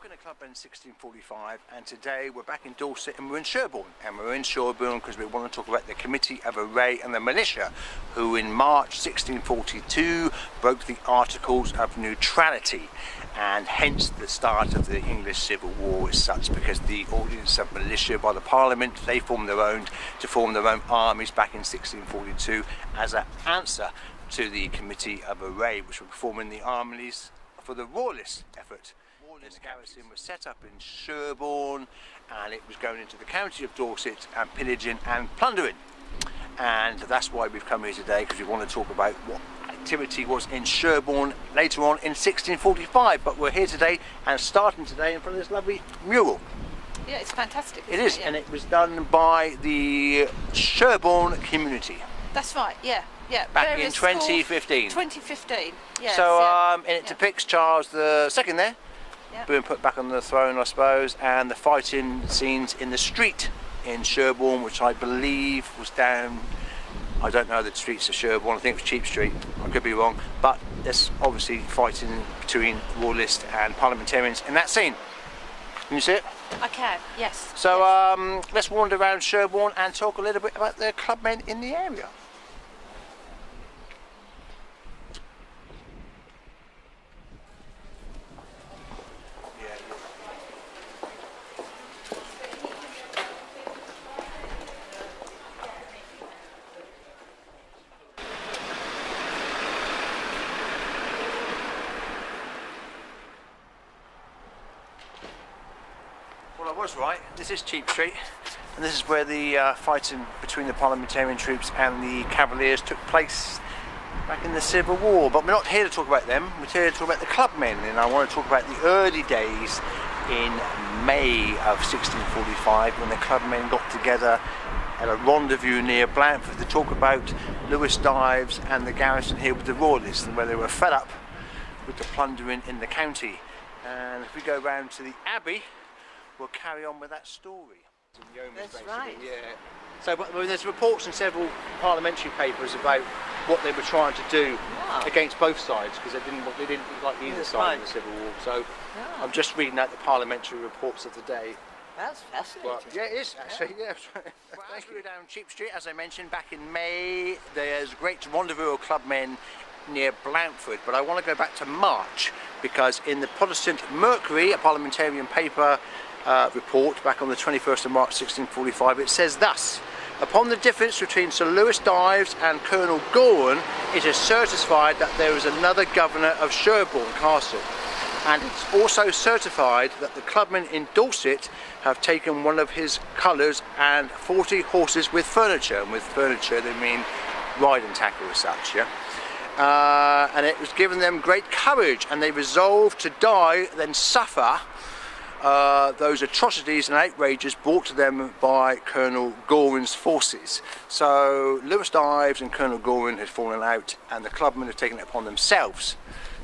Looking at Clubmen 1645, and today we're back in Dorset and we're in Sherborne. And we're in Sherborne because we want to talk about the Committee of Array and the militia, who in March 1642 broke the Articles of Neutrality, and hence the start of the English Civil War as such, because the ordinance of militia by the Parliament, they formed their own armies back in 1642 as an answer to the Committee of Array, which were forming the armies for the Royalist effort. The garrison was set up in Sherborne, and it was going into the county of Dorset and pillaging and plundering. And that's why we've come here today, because we want to talk about what activity was in Sherborne later on in 1645. But we're here today and starting today in front of this lovely mural. Yeah, it's fantastic. It is, yeah. And it was done by the Sherborne community. That's right, yeah. Yeah, back in 2015. 2015, yes. So, yeah. and it depicts Charles II there, being put back on the throne, I suppose, and the fighting scenes in the street in Sherborne, which I believe was down, I don't know the streets of Sherborne, I think it was Cheap Street, I could be wrong, but there's obviously fighting between Royalists and Parliamentarians in that scene. Can you see it? I can, yes. So yes. Let's wander around Sherborne and talk a little bit about the clubmen in the area. Well, I was right. This is Cheap Street, and this is where the fighting between the Parliamentarian troops and the Cavaliers took place back in the Civil War. But we're not here to talk about them, we're here to talk about the clubmen, and I want to talk about the early days in May of 1645 when the clubmen got together at a rendezvous near Blandford to talk about Lewis Dives and the garrison here with the Royalists, and where they were fed up with the plundering in the county. And if we go round to the Abbey, we'll carry on with that story. That's right. Yeah. So there's reports in several parliamentary papers about what they were trying to do against both sides, because they didn't like either side in the Civil War. So I'm just reading out the parliamentary reports of the day. That's fascinating. Well, yeah, it is actually. Yeah. Well, as we were down Cheap Street, as I mentioned, back in May, there's a great rendezvous of clubmen near Blandford, but I want to go back to March, because in the Protestant Mercury, a parliamentarian paper report back on the 21st of March 1645, it says thus: upon the difference between Sir Lewis Dives and Colonel Gorham, it is certified that there is another governor of Sherborne Castle, and it's also certified that the clubmen in Dorset have taken one of his colours and 40 horses with furniture, and with furniture they mean riding tackle as such, yeah. And it was given them great courage, and they resolved to die than suffer those atrocities and outrages brought to them by Colonel Gorham's forces. So Lewis Dives and Colonel Gorham had fallen out, and the clubmen had taken it upon themselves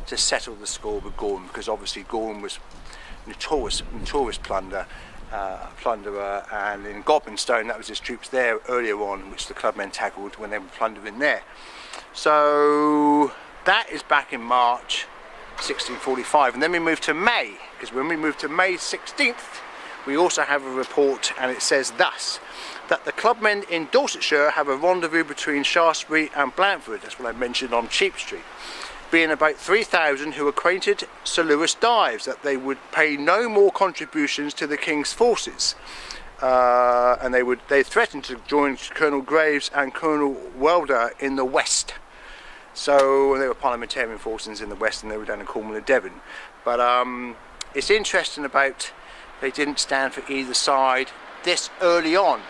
to settle the score with Gorham, because obviously Gorham was notorious plunderer, and in Godmanstone, that was his troops there earlier on, which the clubmen tackled when they were plundering there. So that is back in March 1645, and then we move to May, because when we move to May 16th, we also have a report, and it says thus: that the clubmen in Dorsetshire have a rendezvous between Shaftesbury and Blandford, that's what I mentioned on Cheap Street, being about 3,000 who acquainted Sir Lewis Dives that they would pay no more contributions to the King's forces, and they threatened to join Colonel Graves and Colonel Welder in the west. So they were parliamentarian forces in the west, and they were down in Cornwall and Devon. But it's interesting about they didn't stand for either side this early on,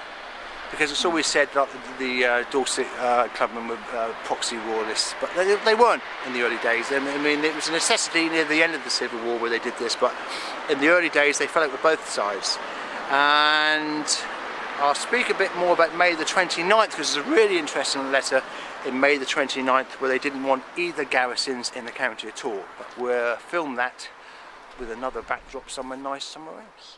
because it's always said that the Dorset clubmen were proxy Royalists, but they weren't in the early days. I mean, it was a necessity near the end of the Civil War where they did this, but in the early days they fell out with both sides. And I'll speak a bit more about May the 29th, because there's a really interesting letter in May the 29th where they didn't want either garrisons in the county at all, but we'll film that with another backdrop somewhere nice somewhere else.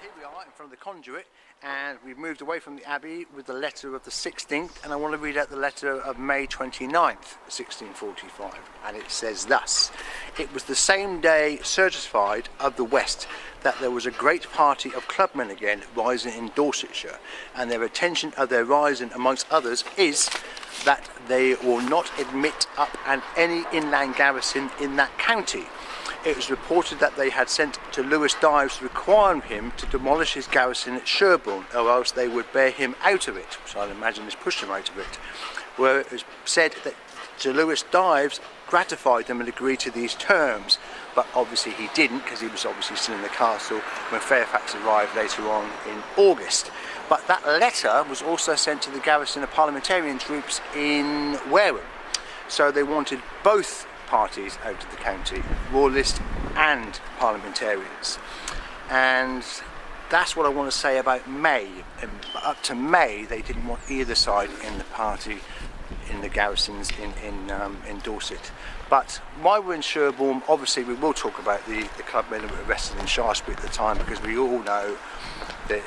Here we are in in front of the conduit, and we've moved away from the Abbey with the letter of the 16th, and I want to read out the letter of May 29th, 1645, and it says thus: "It was the same day certified of the West that there was a great party of clubmen again rising in Dorsetshire, and their intention of their rising, amongst others, is that they will not admit up and any inland garrison in that county. It was reported that they had sent to Lewis Dives requiring him to demolish his garrison at Sherborne, or else they would bear him out of it." So I'd imagine this pushed him out of it. Where it was said that Sir Lewis Dives gratified them and agreed to these terms, but obviously he didn't, because he was obviously still in the castle when Fairfax arrived later on in August. But that letter was also sent to the garrison of parliamentarian troops in Wareham. So they wanted both parties out of the county, Royalist and parliamentarians. And that's what I want to say about May. Up to May, they didn't want either side in the party, in the garrisons in Dorset. But while we're in Sherborne, obviously we will talk about the clubmen who were arrested in Shaftesbury at the time, because we all know that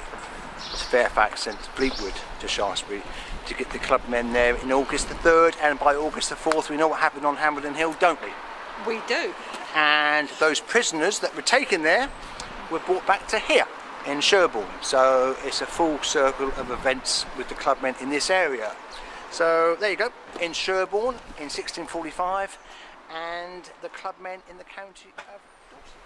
Fairfax sent Fleetwood to Shaftesbury to get the clubmen there in August the 3rd, and by August the 4th we know what happened on Hamilton Hill, don't we? We do. And those prisoners that were taken there were brought back to here in Sherborne. So it's a full circle of events with the clubmen in this area. So there you go, in Sherborne in 1645, and the clubmen in the county of Dorset.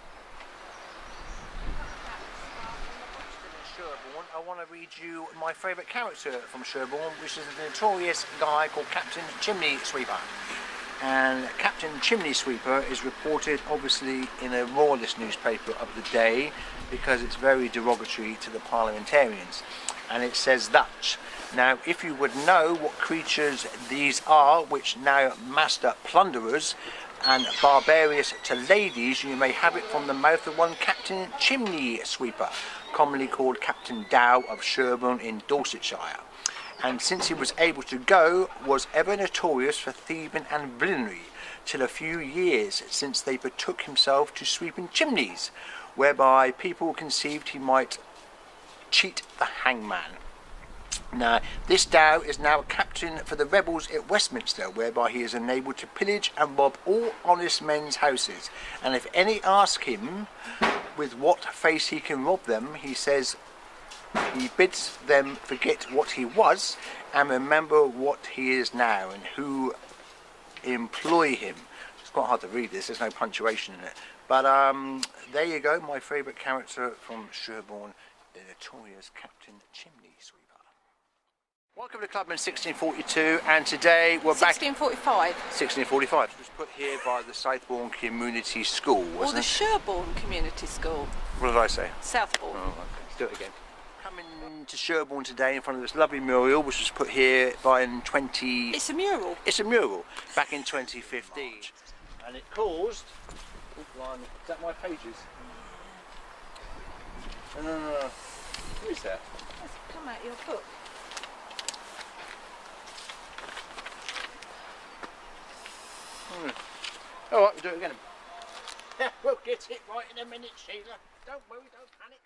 Sherborne, I want to read you my favourite character from Sherborne, which is a notorious guy called Captain Chimney Sweeper. And Captain Chimney Sweeper is reported obviously in a Royalist newspaper of the day, because it's very derogatory to the parliamentarians. And it says that: "Now, if you would know what creatures these are, which now master plunderers and barbarious to ladies, you may have it from the mouth of one Captain Chimney Sweeper, commonly called Captain Dow of Sherborne in Dorsetshire. And since he was able to go, was ever notorious for thieving and villainy, till a few years since they betook himself to sweeping chimneys, whereby people conceived he might cheat the hangman. Now, this Dow is now a captain for the rebels at Westminster, whereby he is enabled to pillage and rob all honest men's houses. And if any ask him with what face he can rob them, he says he bids them forget what he was and remember what he is now, and who employ him." It's quite hard to read this, there's no punctuation in it. But there you go, my favourite character from Sherborne, the notorious Captain Chimney Sweeper. Welcome to Clubmen 1642, and today we're back... 1645. 1645. It was put here by the Southbourne Community School, wasn't it? Or the Sherborne Community School. What did I say? Southbourne. Oh, okay. Let's do it again. Coming to Sherborne today in front of this lovely mural, which was put here by in 20... It's a mural. It's a mural, back in 2015. And it caused... Oh, blimey. Is that my pages? No. Who is that? That's come out your book. Alright, we'll do it again. We'll get it right in a minute, Sheila. Don't worry, don't panic.